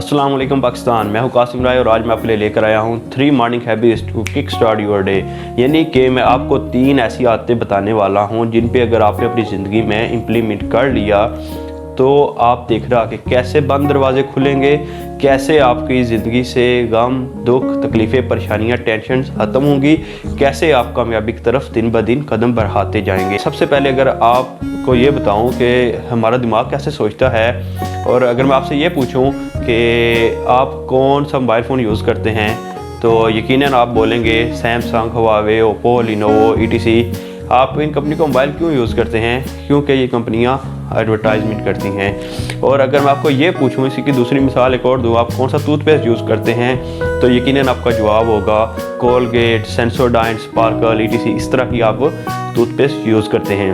अस्सलाम वालेकुम पाकिस्तान। मैं हूं कासिम राय और आज मैं आपके लिए लेकर आया हूं 3 morning habits to kick start your day. यानी कि मैं आपको 3 ऐसी आदतें बताने वाला हूं जिन पे अगर आपने अपनी ज़िंदगी में इम्प्लीमेंट कर लिया तो आप देख रहा कि कैसे बंद दरवाजे खुलेंगे, कैसे आपकी ज़िंदगी से गम, दुख, तकलीफ़ें, परेशानियां, टेंशन ख़त्म होंगी, कैसे आप कामयाबी की तरफ दिन ब दिन कदम बढ़ाते जाएंगे। सबसे पहले अगर आपको ये बताऊं कि हमारा दिमाग कैसे सोचता है, और अगर मैं आपसे ये पूछूं कि आप कौन सा मोबाइल फ़ोन यूज़ करते हैं तो यकीनन आप बोलेंगे Samsung, Huawei, Oppo, Lenovo, ETC। आप इन कंपनी का मोबाइल क्यों यूज़ करते हैं? क्योंकि ये कंपनियां एडवर्टाइजमेंट करती हैं। और अगर मैं आपको ये पूछूं, इसी की दूसरी मिसाल एक और दूँ, आप कौन सा टूथपेस्ट यूज़ करते हैं तो यकीनन आपका जवाब होगा कोलगेट, सेंसोडाइन, स्पार्कल, ETC। इस तरह की आप टूथपेस्ट यूज़ करते हैं।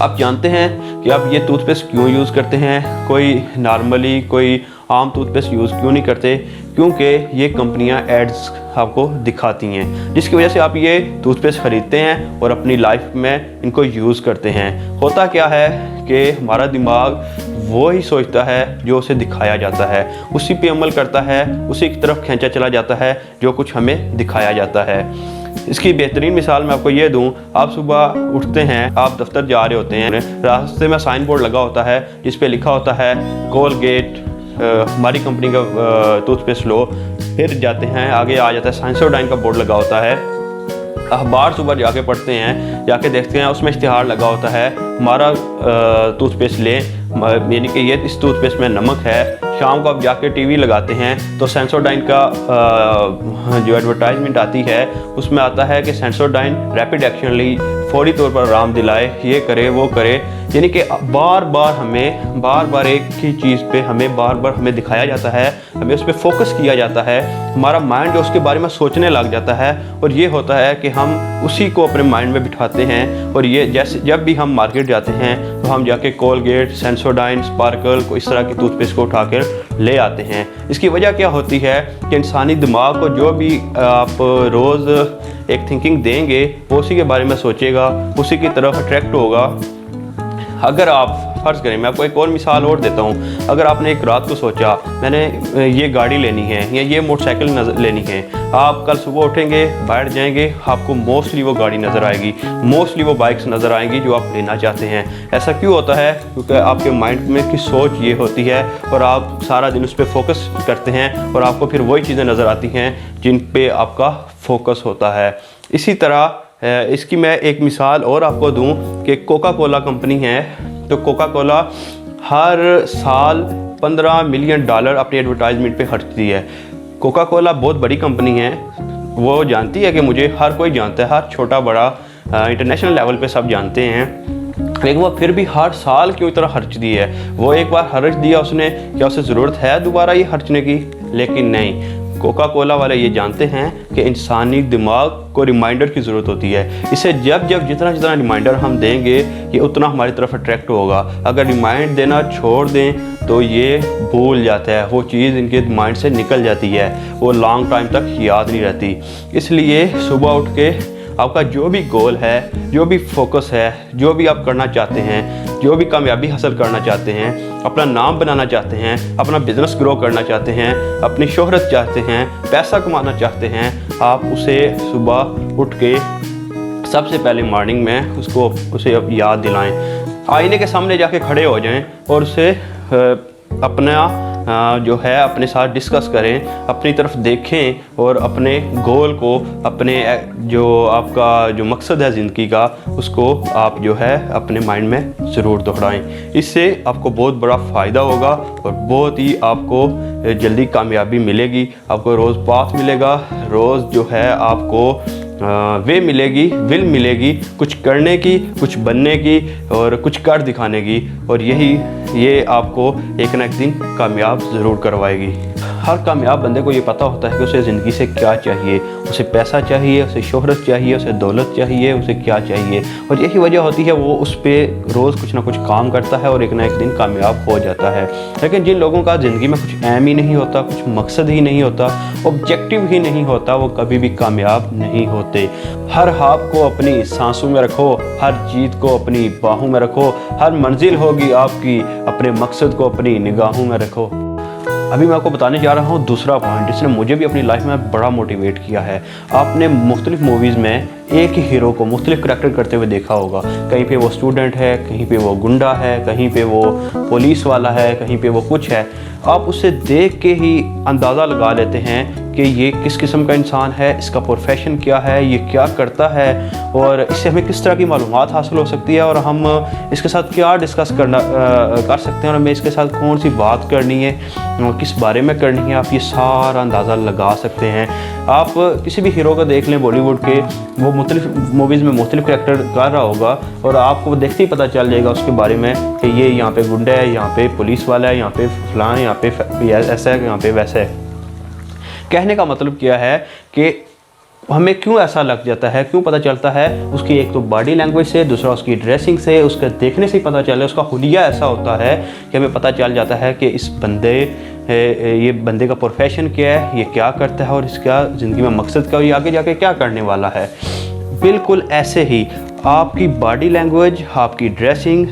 आप जानते हैं कि आप ये टूथपेस्ट क्यों यूज़ करते हैं? कोई नॉर्मली कोई आम टूथपेस्ट यूज़ क्यों नहीं करते? क्योंकि ये कंपनियां एड्स आपको दिखाती हैं, जिसकी वजह से आप ये टूथपेस्ट ख़रीदते हैं और अपनी लाइफ में इनको यूज़ करते हैं। होता क्या है कि हमारा दिमाग वो ही सोचता है जो उसे दिखाया जाता है, उसी पे अमल करता है, उसी की तरफ खींचा चला जाता है जो कुछ हमें दिखाया जाता है। इसकी बेहतरीन मिसाल मैं आपको ये दूं, आप सुबह उठते हैं, आप दफ्तर जा रहे होते हैं, रास्ते में साइन बोर्ड लगा होता है जिस पे लिखा होता है कोलगेट, हमारी कंपनी का टूथपेस्ट लो। फिर जाते हैं, आगे आ जाता है सेंसोडाइन का बोर्ड लगा होता है। अखबार सुबह जाके पढ़ते हैं, जाके देखते हैं उसमें इश्तिहार लगा होता है हमारा टूथपेस्ट लें, यानी कि ये इस टूथपेस्ट में नमक है। शाम को आप जाके टीवी लगाते हैं तो सेंसोडाइन का जो एडवर्टाइजमेंट आती है उसमें आता है कि सेंसोडाइन रैपिड एक्शन ली, फौरी तौर पर आराम दिलाए, ये करे वो करे। यानी कि बार बार एक ही चीज़ पे हमें बार बार हमें दिखाया जाता है, हमें उस पर फोकस किया जाता है, हमारा माइंड जो उसके बारे में सोचने लग जाता है। और ये होता है कि हम उसी को अपने माइंड में बिठाते हैं। और ये जैसे जब भी हम मार्केट जाते हैं तो हम जाके कोलगेट, सेंसोडाइन, स्पार्कल को इस तरह की टूथपेस्ट को उठा कर ले आते हैं। इसकी वजह क्या होती है कि इंसानी दिमाग को जो भी आप रोज़ एक थिंकिंग देंगे वो उसी के बारे में सोचेगा, उसी की तरफ अट्रैक्ट होगा। अगर आप फ़र्ज़ करें, मैं आपको एक और मिसाल और देता हूँ, अगर आपने एक रात को सोचा मैंने ये गाड़ी लेनी है या ये मोटरसाइकिल लेनी है, आप कल सुबह उठेंगे, बैठ जाएंगे, आपको मोस्टली वो गाड़ी नज़र आएगी, मोस्टली वो बाइक्स नज़र आएंगी जो आप लेना चाहते हैं। ऐसा क्यों होता है? क्योंकि आपके माइंड में की सोच ये होती है और आप सारा दिन उस पर फोकस करते हैं और आपको फिर वही चीज़ें नज़र आती हैं जिन पे आपका फोकस होता है। इसी तरह इसकी मैं एक मिसाल और आपको दूं कि कोका कोला कंपनी है, तो कोका कोला हर साल $15 मिलियन अपनी एडवर्टाइजमेंट पे खर्चती है। कोका कोला बहुत बड़ी कंपनी है, वो जानती है कि मुझे हर कोई जानता है, हर छोटा बड़ा इंटरनेशनल लेवल पे सब जानते हैं, लेकिन वो फिर भी हर साल क्यों इतना खर्चती है? वो एक बार खर्च दिया उसने, क्या उसे ज़रूरत है दोबारा ये खर्चने की? लेकिन नहीं, कोका कोला वाले ये जानते हैं कि इंसानी दिमाग को रिमाइंडर की ज़रूरत होती है। इसे जब जितना रिमाइंडर हम देंगे ये उतना हमारी तरफ अट्रैक्ट होगा। अगर रिमाइंड देना छोड़ दें तो ये भूल जाता है, वो चीज़ इनके माइंड से निकल जाती है, वो लॉन्ग टाइम तक याद नहीं रहती। इसलिए सुबह उठ के आपका जो भी गोल है, जो भी फोकस है, जो भी आप करना चाहते हैं, जो भी कामयाबी हासिल करना चाहते हैं, अपना नाम बनाना चाहते हैं, अपना बिज़नेस ग्रो करना चाहते हैं, अपनी शोहरत चाहते हैं, पैसा कमाना चाहते हैं, आप उसे सुबह उठ के सबसे पहले मॉर्निंग में उसे याद दिलाएं। आईने के सामने जाके खड़े हो जाएं और उसे अपना जो है अपने साथ डिस्कस करें, अपनी तरफ देखें और अपने गोल को, अपने जो आपका जो मकसद है ज़िंदगी का, उसको आप जो है अपने माइंड में ज़रूर दोहराएं। इससे आपको बहुत बड़ा फ़ायदा होगा और बहुत ही आपको जल्दी कामयाबी मिलेगी। आपको रोज़ पाथ मिलेगा, रोज़ जो है आपको वे मिलेगी, विल मिलेगी कुछ करने की, कुछ बनने की और कुछ कर दिखाने की। और ये आपको एक ना एक दिन कामयाब ज़रूर करवाएगी। हर कामयाब बंदे को ये पता होता है कि उसे ज़िंदगी से क्या चाहिए। उसे पैसा चाहिए, उसे शोहरत चाहिए, उसे दौलत चाहिए, उसे क्या चाहिए। और यही वजह होती है वो उस पर रोज़ कुछ ना कुछ काम करता है और एक ना एक दिन कामयाब हो जाता है। लेकिन जिन लोगों का ज़िंदगी में कुछ ऐम ही नहीं होता, कुछ मकसद ही नहीं होता, ऑब्जेक्टिव ही नहीं होता, वो कभी भी कामयाब नहीं होते। हर ख्वाब को अपनी सांसों में रखो, हर चीज़ को अपनी बाहों में रखो, हर मंजिल होगी आपकी, अपने मकसद को अपनी निगाहों में रखो। अभी मैं आपको बताने जा रहा हूँ दूसरा पॉइंट जिसने मुझे भी अपनी लाइफ में बड़ा मोटिवेट किया है। आपने मुख्तलिफ मूवीज़ में एक ही हीरो को मुख्तलिफ करैक्टर करते हुए देखा होगा। कहीं पे वो स्टूडेंट है, कहीं पे वो गुंडा है, कहीं पे वो पुलिस वाला है, कहीं पे वो कुछ है। आप उसे देख के ही अंदाज़ा लगा लेते हैं कि ये किस किस्म का इंसान है, इसका प्रोफेशन क्या है, ये क्या करता है और इससे हमें किस तरह की मालूमात हासिल हो सकती है और हम इसके साथ क्या डिस्कस कर सकते हैं और हमें इसके साथ कौन सी बात करनी है, किस बारे में करनी है। आप ये सारा अंदाज़ा लगा सकते हैं। आप किसी भी हीरो को देख लें बॉलीवुड के, वो मुख्तलिफ मूवीज़ में मुख्तलिफ करैक्टर कर रहा होगा और आपको देखते ही पता चल जाएगा उसके बारे में कि ये यहाँ पे गुंडा है, यहाँ पे पुलिस वाला है, यहाँ पे फलां, यहाँ पे ऐसा है, यहाँ पे वैसा है। कहने का मतलब क्या है कि हमें क्यों ऐसा लग जाता है, क्यों पता चलता है, उसकी एक तो बॉडी लैंग्वेज से, दूसरा उसकी ड्रेसिंग से, उसके देखने से ही पता चल रहा है। उसका हुलिया ऐसा होता है कि हमें पता चल जाता है कि इस ये बंदे का प्रोफेशन क्या है, ये क्या करता है और इसका ज़िंदगी में मकसद क्या है, ये आगे जाके क्या करने वाला है। बिल्कुल ऐसे ही आपकी बॉडी लैंग्वेज, आपकी ड्रेसिंग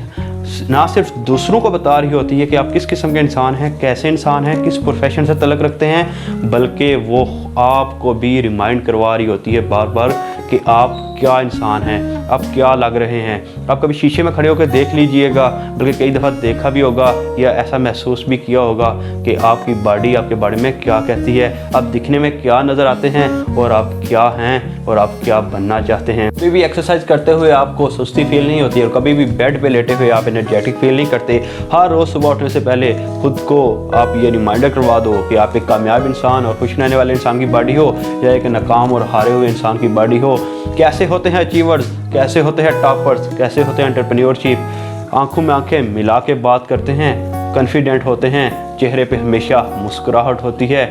ना सिर्फ दूसरों को बता रही होती है कि आप किस किस्म के इंसान हैं, कैसे इंसान हैं, किस प्रोफेशन से तल्लुक़ रखते हैं, बल्कि वो आपको भी रिमाइंड करवा रही होती है बार बार कि आप क्या इंसान हैं, आप क्या लग रहे हैं। आप कभी शीशे में खड़े होकर देख लीजिएगा, बल्कि कई दफ़ा देखा भी होगा या ऐसा महसूस भी किया होगा कि आपकी बॉडी आपके बारे में क्या कहती है, आप दिखने में क्या नज़र आते हैं और आप क्या हैं और आप क्या बनना चाहते हैं। कभी भी एक्सरसाइज करते हुए आपको सुस्ती फील नहीं होती और कभी भी बेड पे लेटे हुए आप एनर्जेटिक फील नहीं करते। हर रोज़ सुबह उठने से पहले खुद को आप ये रिमाइंडर करवा दो कि आप एक कामयाब इंसान और खुश रहने वाले इंसान की बॉडी हो या एक नाकाम और हारे हुए इंसान की बॉडी हो। कैसे होते हैं अचीवर्स, कैसे होते हैं टॉपर्स, कैसे होते हैं एंटरप्रेन्योरशिप। आंखों में आंखें मिला के बात करते हैं, कॉन्फिडेंट होते हैं, चेहरे पे हमेशा मुस्कुराहट होती है।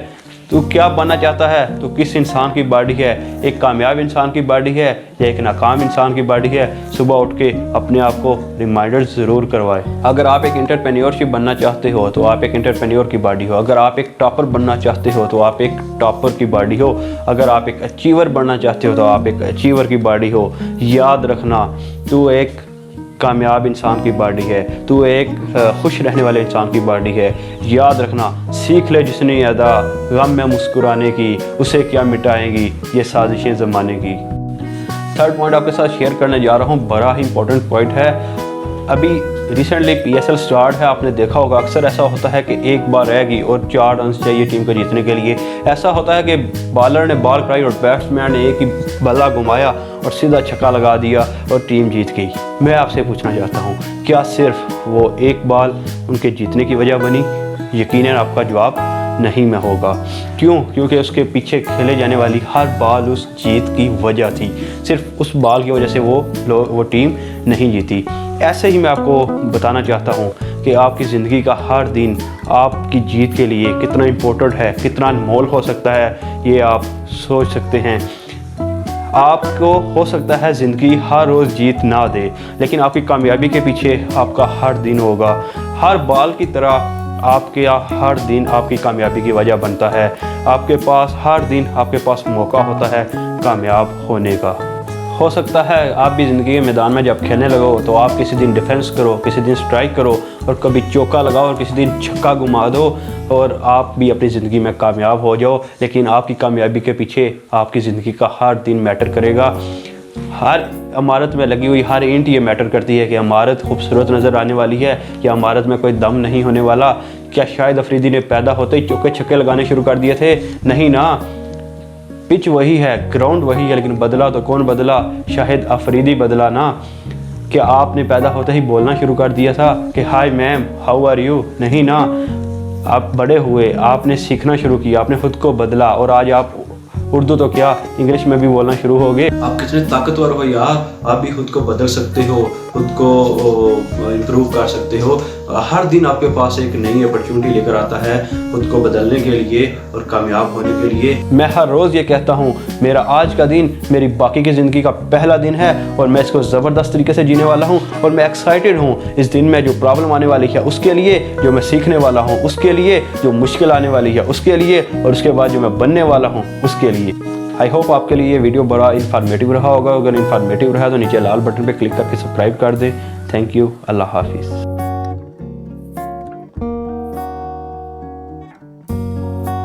तू क्या बनना चाहता है, तू किस इंसान की बॉडी है, एक कामयाब इंसान की बॉडी है या एक नाकाम इंसान की बॉडी है। सुबह उठ के अपने आप को रिमाइंडर ज़रूर करवाएं। अगर आप एक एंटरप्रेन्योरशिप बनना चाहते हो तो आप एक एंटरप्रेन्योर की बॉडी हो। अगर आप एक टॉपर बनना चाहते हो तो आप एक टॉपर की बॉडी हो। अगर आप एक अचीवर बनना चाहते हो तो आप एक अचीवर की बॉडी हो। याद रखना, तू एक कामयाब इंसान की बॉडी है, तू एक खुश रहने वाले इंसान की बॉडी है। याद रखना, सीख ले जिसने अदा गम में मुस्कुराने की, उसे क्या मिटाएंगी ये साजिशें ज़माने की। थर्ड पॉइंट आपके साथ शेयर करने जा रहा हूँ, बड़ा ही इंपॉर्टेंट पॉइंट है। अभी रिसेंटली PSL स्टार्ट है, आपने देखा होगा अक्सर ऐसा होता है कि एक बार रहेगी और 4 रन्स चाहिए टीम को जीतने के लिए। ऐसा होता है कि बॉलर ने बॉल कराई और बैट्समैन ने एक ही बल्ला घुमाया और सीधा छक्का लगा दिया और टीम जीत गई। मैं आपसे पूछना चाहता हूँ, क्या सिर्फ वो एक बॉल उनके जीतने की वजह बनी? यकीनन आपका जवाब नहीं में होगा। क्यों? क्योंकि उसके पीछे खेले जाने वाली हर बॉल उस जीत की वजह थी। सिर्फ उस बॉल की वजह से वो टीम नहीं जीती। ऐसे ही मैं आपको बताना चाहता हूँ कि आपकी ज़िंदगी का हर दिन आपकी जीत के लिए कितना इम्पोर्टेंट है, कितना अनमोल हो सकता है, ये आप सोच सकते हैं। आपको हो सकता है ज़िंदगी हर रोज़ जीत ना दे, लेकिन आपकी कामयाबी के पीछे आपका हर दिन होगा। हर बॉल की तरह आपके हर दिन आपकी कामयाबी की वजह बनता है। आपके पास हर दिन आपके पास मौका होता है कामयाब होने का। हो सकता है आप भी ज़िंदगी के मैदान में जब खेलने लगो तो आप किसी दिन डिफेंस करो, किसी दिन स्ट्राइक करो और कभी चौका लगाओ और किसी दिन छक्का घुमा दो और आप भी अपनी ज़िंदगी में कामयाब हो जाओ। लेकिन आपकी कामयाबी के पीछे आपकी ज़िंदगी का हर दिन मैटर करेगा। हर इमारत में लगी हुई हर ईंट ये मैटर करती है कि इमारत खूबसूरत नज़र आने वाली है या इमारत में कोई दम नहीं होने वाला। क्या शाहिद अफरीदी ने पैदा होते ही चौके छक्के लगाने शुरू कर दिए थे? नहीं ना। पिच वही है, ग्राउंड वही है, लेकिन बदला तो कौन बदला? शाहिद अफरीदी बदला ना। क्या आपने पैदा होते ही बोलना शुरू कर दिया था कि hi ma'am, how are you? नहीं ना। आप बड़े हुए, आपने सीखना शुरू किया, आपने खुद को बदला और आज आप उर्दू तो क्या इंग्लिश में भी बोलना शुरू हो गए। आप कितने ताकतवर हो यार, आप भी खुद को बदल सकते हो, खुद को इम्प्रूव कर सकते हो। हर दिन आपके पास एक नई अपॉर्चुनिटी लेकर आता है खुद को बदलने के लिए और कामयाब होने के लिए। मैं हर रोज़ ये कहता हूँ, मेरा आज का दिन मेरी बाकी की ज़िंदगी का पहला दिन है और मैं इसको ज़बरदस्त तरीके से जीने वाला हूँ और मैं एक्साइटेड हूँ इस दिन में जो प्रॉब्लम आने वाली है उसके लिए, जो मैं सीखने वाला हूँ उसके लिए, जो मुश्किल आने वाली है उसके लिए और उसके बाद जो मैं बनने वाला हूँ उसके लिए। आई होप आपके लिए ये वीडियो बड़ा इन्फॉर्मेटिव रहा होगा। अगर इन्फॉर्मेटिव रहा तो नीचे लाल बटन पे क्लिक करके सब्सक्राइब कर दें। Thank you. अल्लाह हाफिज़।